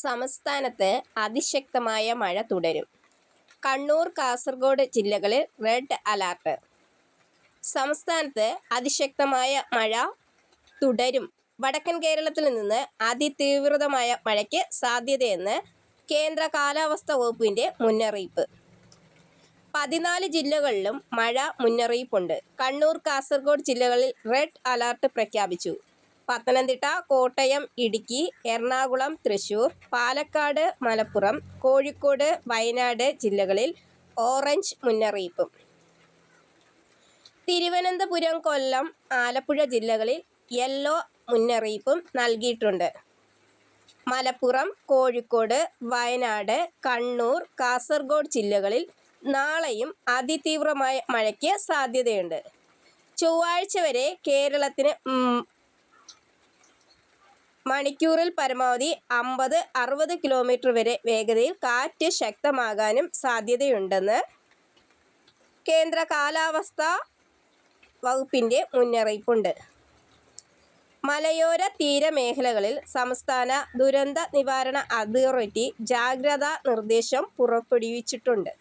സംസ്ഥാനത്ത് അതിശക്തമായ മഴ തുടരും. കണ്ണൂർ, കാസർഗോഡ് ജില്ലകളിൽ റെഡ് അലർട്ട്. സംസ്ഥാനത്ത് അതിശക്തമായ മഴ തുടരും. വടക്കൻ കേരളത്തിൽ നിന്ന് അതിതീവ്രമായ മഴയ്ക്ക് സാധ്യതയെന്ന് കേന്ദ്ര കാലാവസ്ഥാ വകുപ്പിന്റെ മുന്നറിയിപ്പ്. 14 ജില്ലകളിലും മഴ മുന്നറിയിപ്പുണ്ട്. കണ്ണൂർ, കാസർഗോഡ് ജില്ലകളിൽ റെഡ് അലർട്ട് പ്രഖ്യാപിച്ചു. പത്തനംതിട്ട, കോട്ടയം, ഇടുക്കി, എറണാകുളം, തൃശൂർ, പാലക്കാട്, മലപ്പുറം, കോഴിക്കോട്, വയനാട് ജില്ലകളിൽ ഓറഞ്ച് മുന്നറിയിപ്പും. തിരുവനന്തപുരം, കൊല്ലം, ആലപ്പുഴ ജില്ലകളിൽ യെല്ലോ മുന്നറിയിപ്പും നൽകിയിട്ടുണ്ട്. മലപ്പുറം, കോഴിക്കോട്, വയനാട്, കണ്ണൂർ, കാസർഗോഡ് ജില്ലകളിൽ നാളെയും അതിതീവ്രമായ മഴയ്ക്ക് സാധ്യതയുണ്ട്. ചൊവ്വാഴ്ച വരെ കേരളത്തിന് മണിക്കൂറിൽ പരമാവധി 50-60 കിലോമീറ്റർ വരെ വേഗതയിൽ കാറ്റ് ശക്തമാകാനും സാധ്യതയുണ്ടെന്ന് കേന്ദ്ര കാലാവസ്ഥാ വകുപ്പിന്റെ മുന്നറിയിപ്പുണ്ട്. മലയോര തീരമേഖലകളിൽ സംസ്ഥാന ദുരന്ത നിവാരണ അതോറിറ്റി ജാഗ്രതാ നിർദ്ദേശം പുറപ്പെടുവിച്ചിട്ടുണ്ട്.